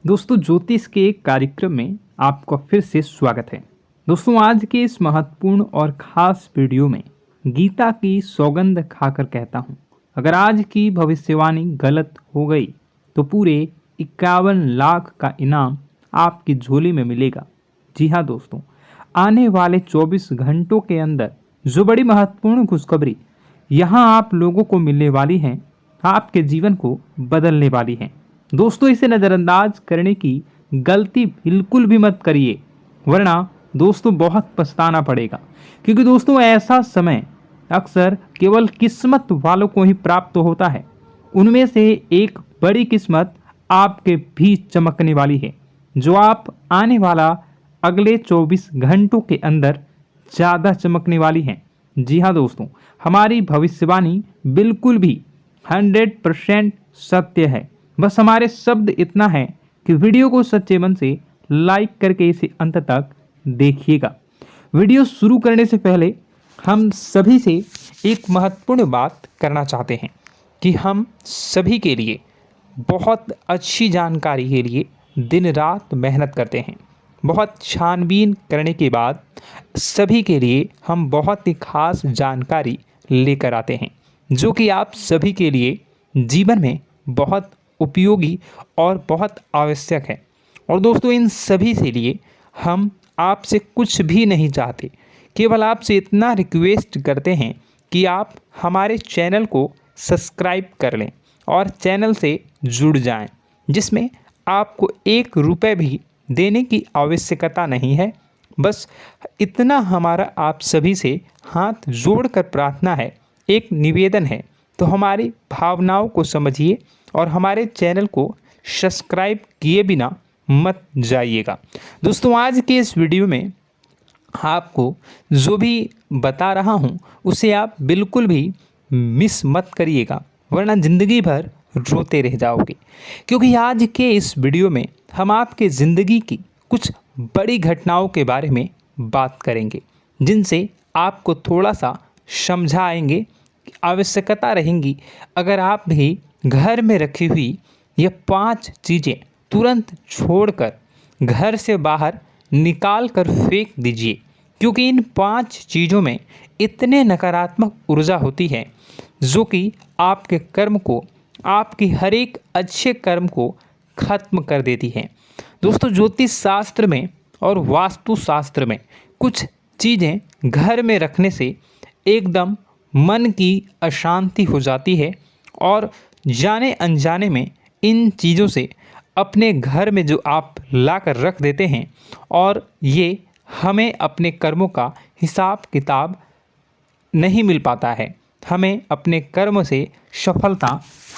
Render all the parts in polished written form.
दोस्तों ज्योतिष के एक कार्यक्रम में आपका फिर से स्वागत है। दोस्तों आज के इस महत्वपूर्ण और खास वीडियो में गीता की सौगंध खाकर कहता हूँ, अगर आज की भविष्यवाणी गलत हो गई तो पूरे 51 लाख का इनाम आपकी झोली में मिलेगा। जी हाँ दोस्तों, आने वाले 24 घंटों के अंदर जो बड़ी महत्वपूर्ण खुशखबरी यहाँ आप लोगों को मिलने वाली हैं, आपके जीवन को बदलने वाली हैं। दोस्तों इसे नज़रअंदाज करने की गलती बिल्कुल भी मत करिए, वरना दोस्तों बहुत पछताना पड़ेगा। क्योंकि दोस्तों ऐसा समय अक्सर केवल किस्मत वालों को ही प्राप्त होता है। उनमें से एक बड़ी किस्मत आपके भी चमकने वाली है, जो आप आने वाला अगले 24 घंटों के अंदर ज़्यादा चमकने वाली है। जी हाँ दोस्तों, हमारी भविष्यवाणी बिल्कुल भी 100% सत्य है। बस हमारे शब्द इतना है कि वीडियो को सच्चे मन से लाइक करके इसे अंत तक देखिएगा। वीडियो शुरू करने से पहले हम सभी से एक महत्वपूर्ण बात करना चाहते हैं कि हम सभी के लिए बहुत अच्छी जानकारी के लिए दिन रात मेहनत करते हैं। बहुत छानबीन करने के बाद सभी के लिए हम बहुत ही खास जानकारी लेकर आते हैं, जो कि आप सभी के लिए जीवन में बहुत उपयोगी और बहुत आवश्यक है। और दोस्तों इन सभी से लिए हम आपसे कुछ भी नहीं चाहते, केवल आपसे इतना रिक्वेस्ट करते हैं कि आप हमारे चैनल को सब्सक्राइब कर लें और चैनल से जुड़ जाएं, जिसमें आपको 1 रुपये भी देने की आवश्यकता नहीं है। बस इतना हमारा आप सभी से हाथ जोड़कर प्रार्थना है, एक निवेदन है, तो हमारी भावनाओं को समझिए और हमारे चैनल को सब्सक्राइब किए बिना मत जाइएगा। दोस्तों आज के इस वीडियो में आपको जो भी बता रहा हूँ उसे आप बिल्कुल भी मिस मत करिएगा, वरना ज़िंदगी भर रोते रह जाओगे। क्योंकि आज के इस वीडियो में हम आपके ज़िंदगी की कुछ बड़ी घटनाओं के बारे में बात करेंगे, जिनसे आपको थोड़ा सा समझाएंगे, आवश्यकता रहेंगी। अगर आप भी घर में रखी हुई ये 5 चीज़ें तुरंत छोड़कर घर से बाहर निकाल कर फेंक दीजिए, क्योंकि इन 5 चीज़ों में इतने नकारात्मक ऊर्जा होती है जो कि आपके कर्म को, आपकी हर एक अच्छे कर्म को खत्म कर देती है। दोस्तों ज्योतिष शास्त्र में और वास्तु शास्त्र में कुछ चीज़ें घर में रखने से एकदम मन की अशांति हो जाती है, और जाने अनजाने में इन चीज़ों से अपने घर में जो आप ला कर रख देते हैं, और ये हमें अपने कर्मों का हिसाब किताब नहीं मिल पाता है, हमें अपने कर्म से सफलता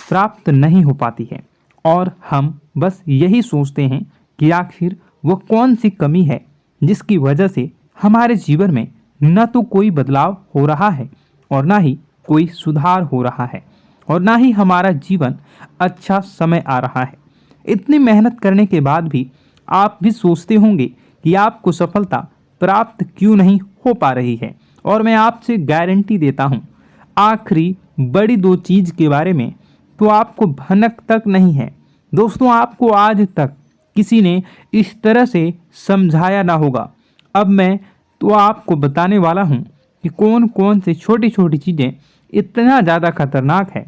प्राप्त नहीं हो पाती है, और हम बस यही सोचते हैं कि आखिर वो कौन सी कमी है जिसकी वजह से हमारे जीवन में न तो कोई बदलाव हो रहा है और ना ही कोई सुधार हो रहा है, और ना ही हमारा जीवन अच्छा समय आ रहा है। इतनी मेहनत करने के बाद भी आप भी सोचते होंगे कि आपको सफलता प्राप्त क्यों नहीं हो पा रही है। और मैं आपसे गारंटी देता हूँ, आखिरी बड़ी 2 चीज़ के बारे में तो आपको भनक तक नहीं है। दोस्तों आपको आज तक किसी ने इस तरह से समझाया ना होगा। अब मैं तो आपको बताने वाला हूँ कि कौन कौन से छोटी छोटी चीज़ें इतना ज़्यादा खतरनाक है।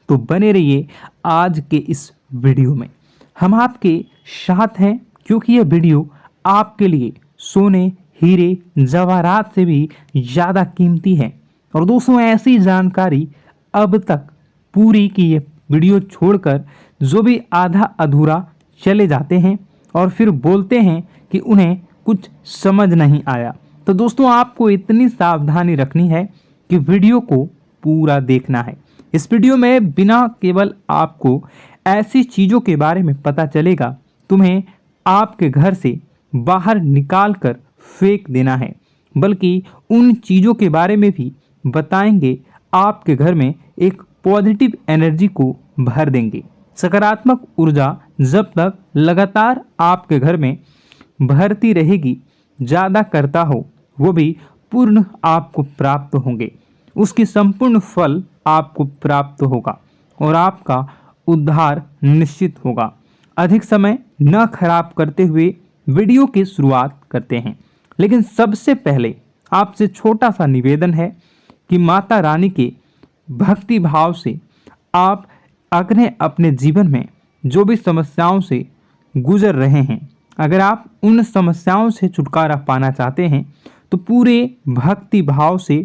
तो बने रहिए आज के इस वीडियो में, हम आपके साथ हैं, क्योंकि यह वीडियो आपके लिए सोने, हीरे, जवाहरात से भी ज़्यादा कीमती है। और दोस्तों ऐसी जानकारी अब तक पूरी की ये वीडियो छोड़कर जो भी आधा अधूरा चले जाते हैं और फिर बोलते हैं कि उन्हें कुछ समझ नहीं आया, तो दोस्तों आपको इतनी सावधानी रखनी है कि वीडियो को पूरा देखना है। इस वीडियो में बिना केवल आपको ऐसी चीज़ों के बारे में पता चलेगा तुम्हें आपके घर से बाहर निकाल कर फेंक देना है, बल्कि उन चीज़ों के बारे में भी बताएंगे आपके घर में एक पॉजिटिव एनर्जी को भर देंगे। सकारात्मक ऊर्जा जब तक लगातार आपके घर में भरती रहेगी, ज़्यादा करता हो, वो भी पूर्ण आपको प्राप्त होंगे। उसकी संपूर्ण फल आपको प्राप्त होगा और आपका उद्धार निश्चित होगा। अधिक समय न खराब करते हुए वीडियो की शुरुआत करते हैं। लेकिन सबसे पहले आपसे छोटा सा निवेदन है कि माता रानी के भक्ति भाव से आप अगर अपने जीवन में जो भी समस्याओं से गुजर रहे हैं, अगर आप उन समस्याओं से छुटकारा पाना चाहते हैं तो पूरे भक्ति भाव से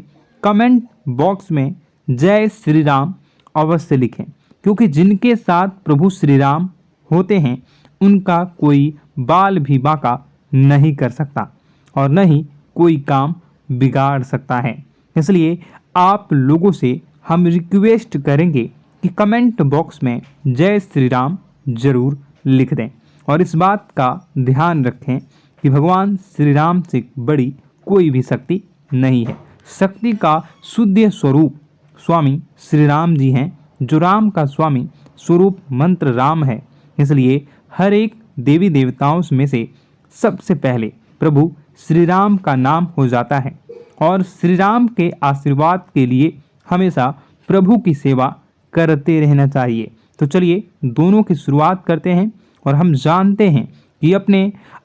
कमेंट बॉक्स में जय श्री राम अवश्य लिखें, क्योंकि जिनके साथ प्रभु श्री राम होते हैं उनका कोई बाल भी बांका नहीं कर सकता और न ही कोई काम बिगाड़ सकता है। इसलिए आप लोगों से हम रिक्वेस्ट करेंगे कि कमेंट बॉक्स में जय श्री राम जरूर लिख दें और इस बात का ध्यान रखें कि भगवान श्री राम से बड़ी कोई भी शक्ति नहीं है। शक्ति का शुद्ध स्वरूप स्वामी श्री राम जी हैं, जो राम का स्वामी स्वरूप मंत्र राम है। इसलिए हर एक देवी देवताओं में से सबसे पहले प्रभु श्री राम का नाम हो जाता है और श्री राम के आशीर्वाद के लिए हमेशा प्रभु की सेवा करते रहना चाहिए। तो चलिए दोनों की शुरुआत करते हैं और हम जानते हैं कि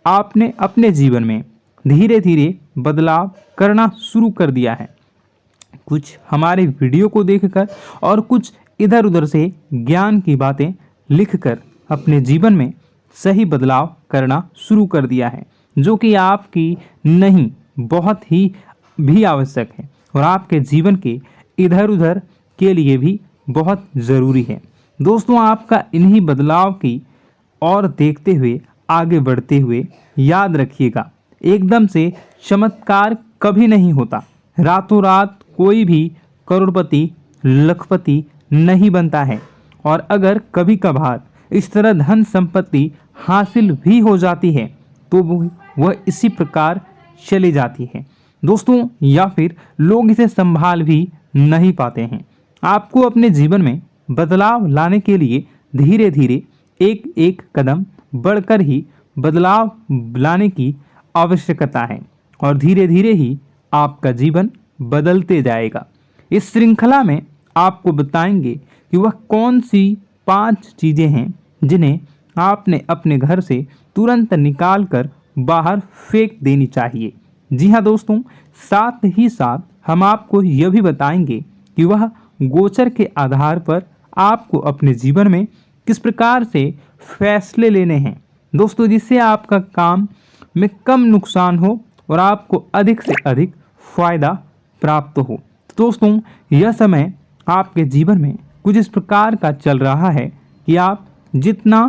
आपने अपने जीवन में धीरे धीरे बदलाव करना शुरू कर दिया है। कुछ हमारे वीडियो को देखकर और कुछ इधर उधर से ज्ञान की बातें लिखकर अपने जीवन में सही बदलाव करना शुरू कर दिया है, जो कि आपकी नहीं बहुत ही भी आवश्यक है और आपके जीवन के इधर उधर के लिए भी बहुत ज़रूरी है। दोस्तों, आपका इन्हीं बदलाव की और देखते हुए आगे बढ़ते हुए याद रखिएगा, एकदम से चमत्कार कभी नहीं होता। रातों रात कोई भी करोड़पति लखपति नहीं बनता है और अगर कभी कभार इस तरह धन संपत्ति हासिल भी हो जाती है तो वह इसी प्रकार चली जाती है दोस्तों, या फिर लोग इसे संभाल भी नहीं पाते हैं। आपको अपने जीवन में बदलाव लाने के लिए धीरे धीरे एक एक कदम बढ़कर ही बदलाव लाने की आवश्यकता है और धीरे धीरे ही आपका जीवन बदलते जाएगा। इस श्रृंखला में आपको बताएंगे कि वह कौन सी 5 चीज़ें हैं जिन्हें आपने अपने घर से तुरंत निकाल कर बाहर फेंक देनी चाहिए। जी हाँ दोस्तों, साथ ही साथ हम आपको यह भी बताएंगे कि वह गोचर के आधार पर आपको अपने जीवन में किस प्रकार से फैसले लेने हैं दोस्तों, जिससे आपका काम में कम नुकसान हो और आपको अधिक से अधिक फायदा प्राप्त हो। तो दोस्तों, यह समय आपके जीवन में कुछ इस प्रकार का चल रहा है कि आप जितना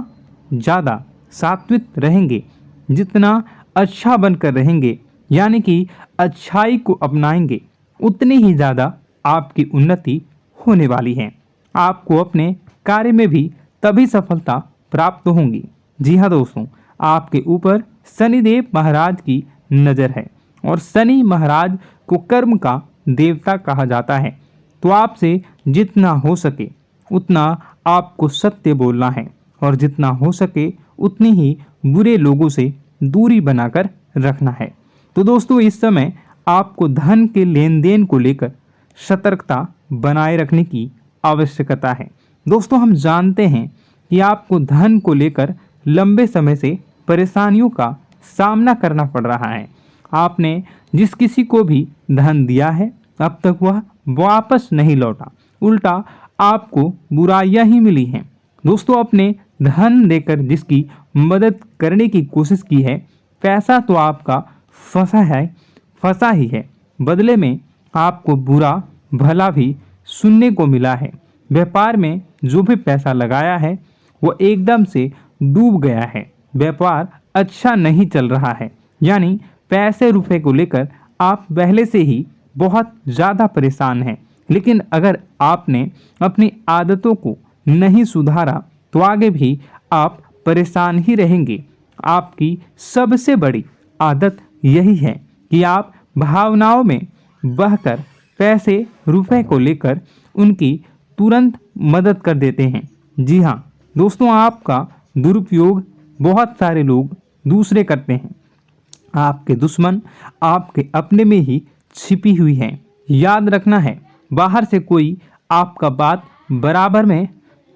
ज़्यादा सात्विक रहेंगे, जितना अच्छा बनकर रहेंगे, यानी कि अच्छाई को अपनाएंगे, उतनी ही ज़्यादा आपकी उन्नति होने वाली है। आपको अपने कार्य में भी तभी सफलता प्राप्त होंगी। जी हाँ दोस्तों, आपके ऊपर शनिदेव महाराज की नज़र है और शनि महाराज को कर्म का देवता कहा जाता है। तो आपसे जितना हो सके उतना आपको सत्य बोलना है और जितना हो सके उतनी ही बुरे लोगों से दूरी बनाकर रखना है। तो दोस्तों, इस समय आपको धन के लेन देन को लेकर सतर्कता बनाए रखने की आवश्यकता है। दोस्तों, हम जानते हैं कि आपको धन को लेकर लंबे समय से परेशानियों का सामना करना पड़ रहा है। आपने जिस किसी को भी धन दिया है अब तक वह वापस नहीं लौटा, उल्टा आपको बुराइयां ही मिली हैं। दोस्तों, अपने धन देकर जिसकी मदद करने की कोशिश की है, पैसा तो आपका फंसा ही है, बदले में आपको बुरा भला भी सुनने को मिला है। व्यापार में जो भी पैसा लगाया है वो एकदम से डूब गया है, व्यापार अच्छा नहीं चल रहा है, यानी पैसे रुपए को लेकर आप पहले से ही बहुत ज़्यादा परेशान हैं। लेकिन अगर आपने अपनी आदतों को नहीं सुधारा तो आगे भी आप परेशान ही रहेंगे। आपकी सबसे बड़ी आदत यही है कि आप भावनाओं में बहकर पैसे रुपए को लेकर उनकी तुरंत मदद कर देते हैं। जी हाँ दोस्तों, आपका दुरुपयोग बहुत सारे लोग दूसरे करते हैं। आपके दुश्मन आपके अपने में ही छिपी हुई हैं। याद रखना है, बाहर से कोई आपका बात बराबर में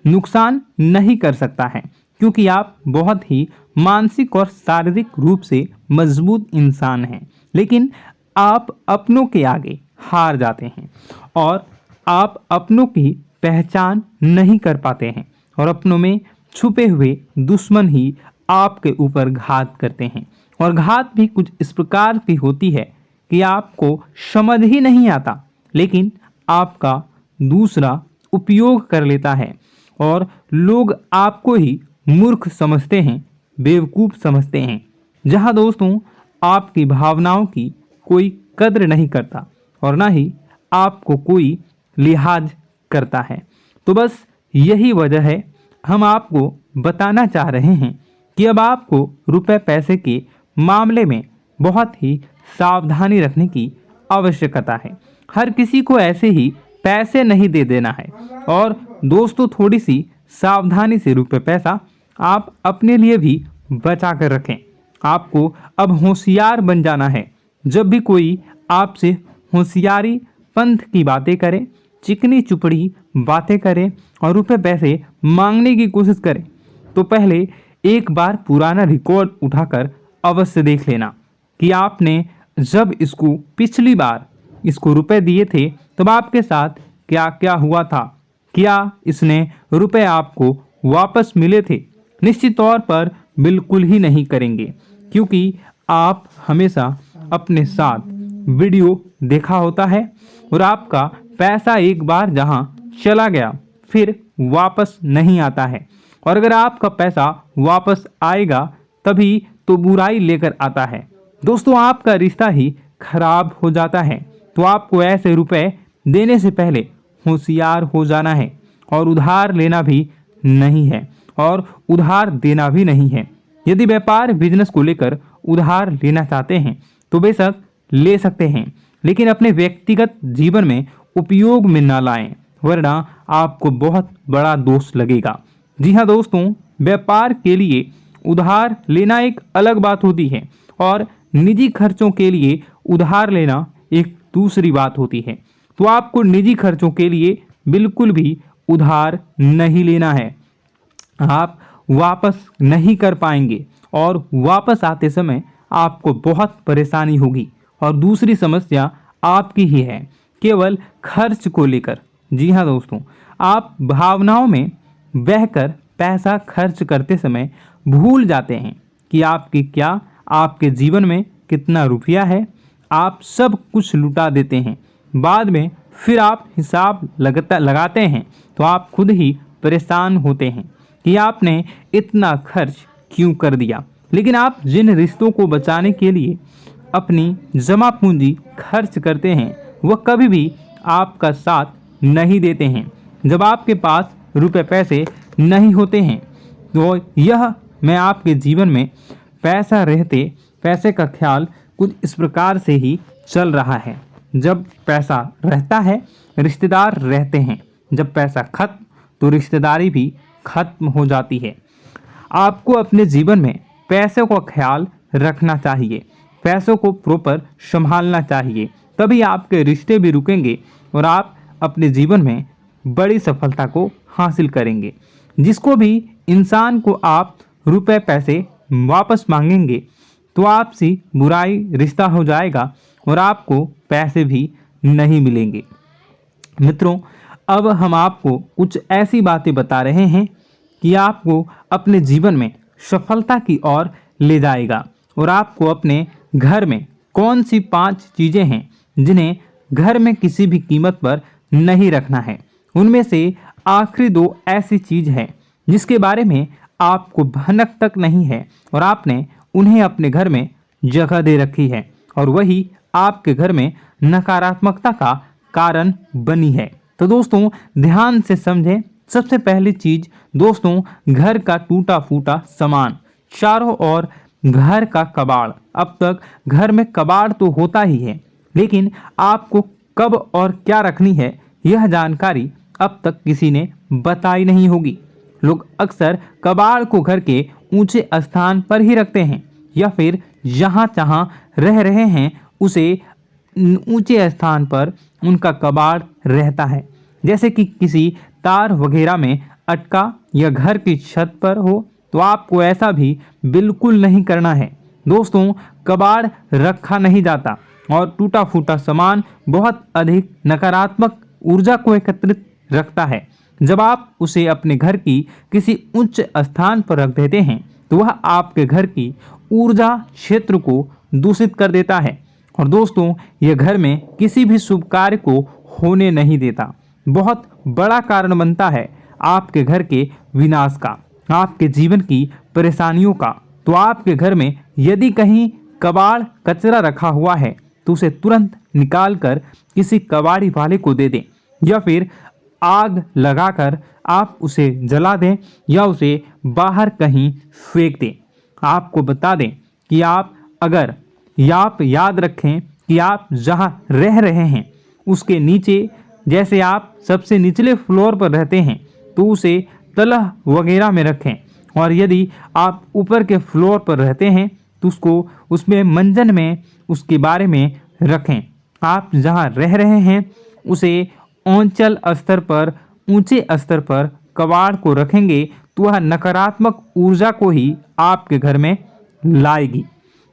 नुकसान नहीं कर सकता है, क्योंकि आप बहुत ही मानसिक और शारीरिक रूप से मजबूत इंसान हैं, लेकिन आप अपनों के आगे हार जाते हैं और आप अपनों की पहचान नहीं कर पाते हैं और अपनों में छुपे हुए दुश्मन ही आपके ऊपर घात करते हैं। और घात भी कुछ इस प्रकार की होती है कि आपको समझ ही नहीं आता, लेकिन आपका दूसरा उपयोग कर लेता है और लोग आपको ही मूर्ख समझते हैं, बेवकूफ़ समझते हैं। जहां दोस्तों आपकी भावनाओं की कोई कद्र नहीं करता और ना ही आपको कोई लिहाज करता है। तो बस यही वजह है हम आपको बताना चाह रहे हैं कि अब आपको रुपए पैसे के मामले में बहुत ही सावधानी रखने की आवश्यकता है। हर किसी को ऐसे ही पैसे नहीं दे देना है और दोस्तों थोड़ी सी सावधानी से रुपए पैसा आप अपने लिए भी बचा कर रखें। आपको अब होशियार बन जाना है। जब भी कोई आपसे होशियारी पंथ की बातें करे, चिकनी चुपड़ी बातें करे और रुपए पैसे मांगने की कोशिश करे, तो पहले एक बार पुराना रिकॉर्ड उठाकर अवश्य देख लेना कि आपने जब इसको पिछली बार इसको रुपए दिए थे तब आपके साथ क्या क्या हुआ था, क्या इसने रुपए आपको वापस मिले थे। निश्चित तौर पर बिल्कुल ही नहीं करेंगे, क्योंकि आप हमेशा अपने साथ वीडियो देखा होता है और आपका पैसा एक बार जहां चला गया फिर वापस नहीं आता है। और अगर आपका पैसा वापस आएगा तभी तो बुराई लेकर आता है। दोस्तों आपका रिश्ता ही खराब हो जाता है। तो आपको ऐसे रुपए देने से पहले होशियार हो जाना है और उधार लेना भी नहीं है और उधार देना भी नहीं है। यदि व्यापार बिजनेस को लेकर उधार लेना चाहते हैं तो बेशक ले सकते हैं, लेकिन अपने व्यक्तिगत जीवन में उपयोग में ना लाएं, वरना आपको बहुत बड़ा दोष लगेगा। जी हाँ दोस्तों, व्यापार के लिए उधार लेना एक अलग बात होती है और निजी खर्चों के लिए उधार लेना एक दूसरी बात होती है। तो आपको निजी खर्चों के लिए बिल्कुल भी उधार नहीं लेना है। आप वापस नहीं कर पाएंगे और वापस आते समय आपको बहुत परेशानी होगी। और दूसरी समस्या आपकी ही है, केवल खर्च को लेकर। जी हाँ दोस्तों, आप भावनाओं में बहकर पैसा खर्च करते समय भूल जाते हैं कि आपके जीवन में कितना रुपया है। आप सब कुछ लुटा देते हैं। बाद में फिर आप हिसाब लगाते हैं तो आप खुद ही परेशान होते हैं कि आपने इतना खर्च क्यों कर दिया। लेकिन आप जिन रिश्तों को बचाने के लिए अपनी जमा पूंजी खर्च करते हैं वह कभी भी आपका साथ नहीं देते हैं। जब आपके पास रुपए पैसे नहीं होते हैं तो यह मैं आपके जीवन में पैसे का ख्याल कुछ इस प्रकार से ही चल रहा है। जब पैसा रहता है रिश्तेदार रहते हैं, जब पैसा खत्म तो रिश्तेदारी भी खत्म हो जाती है। आपको अपने जीवन में पैसों का ख्याल रखना चाहिए, पैसों को प्रॉपर संभालना चाहिए, तभी आपके रिश्ते भी रुकेंगे और आप अपने जीवन में बड़ी सफलता को हासिल करेंगे। जिसको भी इंसान को आप रुपए पैसे वापस मांगेंगे तो आपसी बुराई रिश्ता हो जाएगा और आपको पैसे भी नहीं मिलेंगे। मित्रों, अब हम आपको कुछ ऐसी बातें बता रहे हैं कि आपको अपने जीवन में सफलता की ओर ले जाएगा। और आपको अपने घर में कौन सी 5 चीज़ें हैं जिन्हें घर में किसी भी कीमत पर नहीं रखना है। उनमें से आखिरी 2 ऐसी चीज़ है जिसके बारे में आपको भनक तक नहीं है और आपने उन्हें अपने घर में जगह दे रखी है और वही आपके घर में नकारात्मकता का कारण बनी है। तो दोस्तों ध्यान से समझें। सबसे पहली चीज दोस्तों, घर का टूटा फूटा सामान, चारों ओर घर का कबाड़। अब तक घर में कबाड़ तो होता ही है, लेकिन आपको कब और क्या रखनी है यह जानकारी अब तक किसी ने बताई नहीं होगी। लोग अक्सर कबाड़ को घर के ऊंचे स्थान पर ही रखते हैं या फिर जहां जहां रह रहे हैं उसे ऊंचे स्थान पर उनका कबाड़ रहता है, जैसे कि किसी तार वगैरह में अटका या घर की छत पर हो तो आपको ऐसा भी बिल्कुल नहीं करना है। दोस्तों, कबाड़ रखा नहीं जाता और टूटा फूटा सामान बहुत अधिक नकारात्मक ऊर्जा को एकत्रित रखता है। जब आप उसे अपने घर की किसी उच्च स्थान पर रख देते हैं तो वह आपके घर की ऊर्जा क्षेत्र को दूषित कर देता है और दोस्तों, यह घर में किसी भी शुभ कार्य को होने नहीं देता। बहुत बड़ा कारण बनता है आपके घर के विनाश का, आपके जीवन की परेशानियों का। तो आपके घर में यदि कहीं कबाड़ कचरा रखा हुआ है तो उसे तुरंत निकाल कर किसी कबाड़ी वाले को दे दें या फिर आग लगाकर आप उसे जला दें या उसे बाहर कहीं फेंक दें। आपको बता दें कि आप याद रखें कि आप जहां रह रहे हैं उसके नीचे, जैसे आप सबसे निचले फ्लोर पर रहते हैं तो उसे तलह वगैरह में रखें और यदि आप ऊपर के फ्लोर पर रहते हैं तो उसको उसमें मंजन में उसके बारे में रखें। आप जहां रह रहे हैं उसे औंचल स्तर पर, ऊंचे स्तर पर कबाड़ को रखेंगे तो वह नकारात्मक ऊर्जा को ही आपके घर में लाएगी।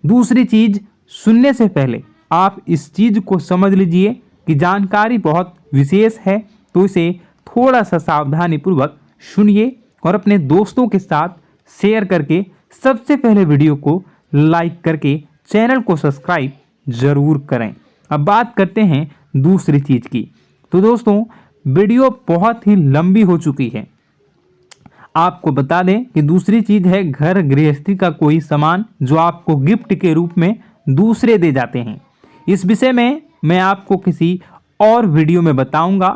दूसरी चीज, सुनने से पहले आप इस चीज को समझ लीजिए कि जानकारी बहुत विशेष है, तो इसे थोड़ा सा सावधानी पूर्वक सुनिए और अपने दोस्तों के साथ शेयर करके सबसे पहले वीडियो को लाइक करके चैनल को सब्सक्राइब जरूर करें। अब बात करते हैं दूसरी चीज की। तो दोस्तों, वीडियो बहुत ही लंबी हो चुकी है। आपको बता दें कि दूसरी चीज है घर गृहस्थी का कोई सामान जो आपको गिफ्ट के रूप में दूसरे दे जाते हैं। इस विषय में मैं आपको किसी और वीडियो में बताऊंगा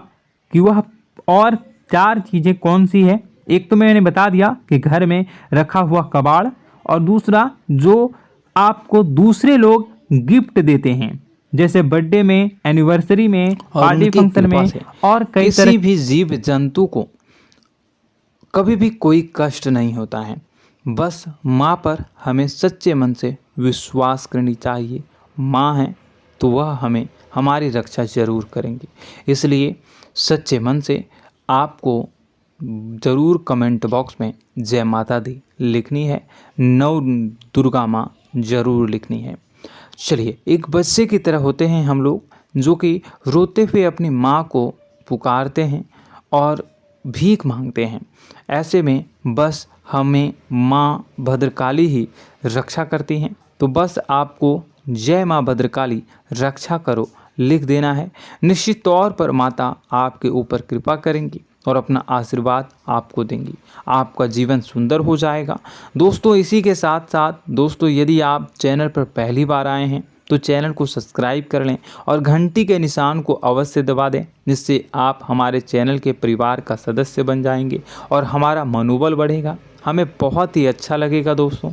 कि वह और 4 चीजें कौन सी है। एक तो मैंने बता दिया कि घर में रखा हुआ कबाड़, और दूसरा जो आपको दूसरे लोग गिफ्ट देते हैं, जैसे बर्थडे में, एनिवर्सरी में, पार्टी फंक्शन में और कई तरह। किसी भी जीव जंतु को कभी भी कोई कष्ट नहीं होता है। बस माँ पर हमें सच्चे मन से विश्वास करनी चाहिए। माँ है तो वह हमें हमारी रक्षा जरूर करेंगी। इसलिए सच्चे मन से आपको ज़रूर कमेंट बॉक्स में जय माता दी लिखनी है, नव दुर्गा माँ जरूर लिखनी है। चलिए, एक बच्चे की तरह होते हैं हम लोग, जो कि रोते हुए अपनी माँ को पुकारते हैं और भीख मांगते हैं। ऐसे में बस हमें माँ भद्रकाली ही रक्षा करती हैं। तो बस आपको जय माँ भद्रकाली रक्षा करो लिख देना है। निश्चित तौर पर माता आपके ऊपर कृपा करेंगी और अपना आशीर्वाद आपको देंगी। आपका जीवन सुंदर हो जाएगा। दोस्तों, इसी के साथ साथ दोस्तों, यदि आप चैनल पर पहली बार आए हैं तो चैनल को सब्सक्राइब कर लें और घंटी के निशान को अवश्य दबा दें, जिससे आप हमारे चैनल के परिवार का सदस्य बन जाएंगे और हमारा मनोबल बढ़ेगा। हमें बहुत ही अच्छा लगेगा दोस्तों।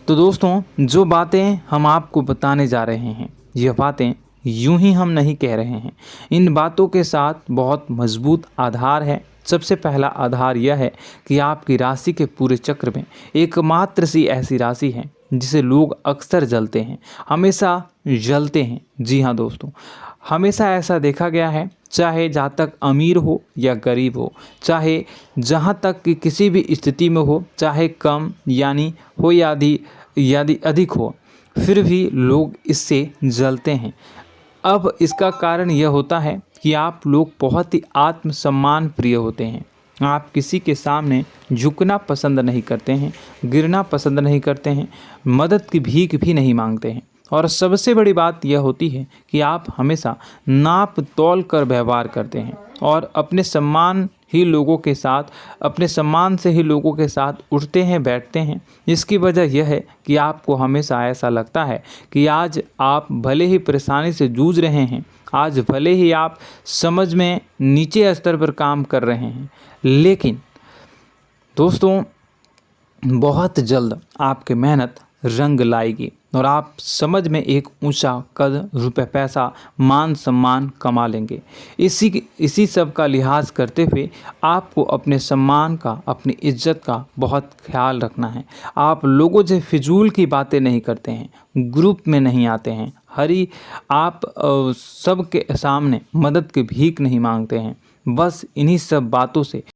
तो दोस्तों, जो बातें हम आपको बताने जा रहे हैं, यह बातें यूं ही हम नहीं कह रहे हैं। इन बातों के साथ बहुत मजबूत आधार है। सबसे पहला आधार यह है कि आपकी राशि के पूरे चक्र में एकमात्र सी ऐसी राशि है जिसे लोग अक्सर जलते हैं, हमेशा जलते हैं। जी हाँ दोस्तों, हमेशा ऐसा देखा गया है, चाहे जातक अमीर हो या गरीब हो, चाहे जहाँ तक कि किसी भी स्थिति में हो, चाहे कम यानी हो या अधिक हो, फिर भी लोग इससे जलते हैं। अब इसका कारण यह होता है कि आप लोग बहुत ही आत्मसम्मान प्रिय होते हैं। आप किसी के सामने झुकना पसंद नहीं करते हैं, गिरना पसंद नहीं करते हैं, मदद की भीख भी नहीं मांगते हैं। और सबसे बड़ी बात यह होती है कि आप हमेशा नाप तोल कर व्यवहार करते हैं और अपने सम्मान से ही लोगों के साथ उठते हैं, बैठते हैं। इसकी वजह यह है कि आपको हमेशा ऐसा लगता है कि आज आप भले ही परेशानी से जूझ रहे हैं, आज भले ही आप समझ में नीचे स्तर पर काम कर रहे हैं, लेकिन दोस्तों बहुत जल्द आपकी मेहनत रंग लाएगी और आप समझ में एक ऊंचा कद, रुपए, पैसा, मान सम्मान कमा लेंगे। इसी सब का लिहाज करते हुए आपको अपने सम्मान का, अपनी इज्जत का बहुत ख्याल रखना है। आप लोगों से फिजूल की बातें नहीं करते हैं, ग्रुप में नहीं आते हैं, आप सबके सामने मदद की भीख नहीं मांगते हैं। बस इन्हीं सब बातों से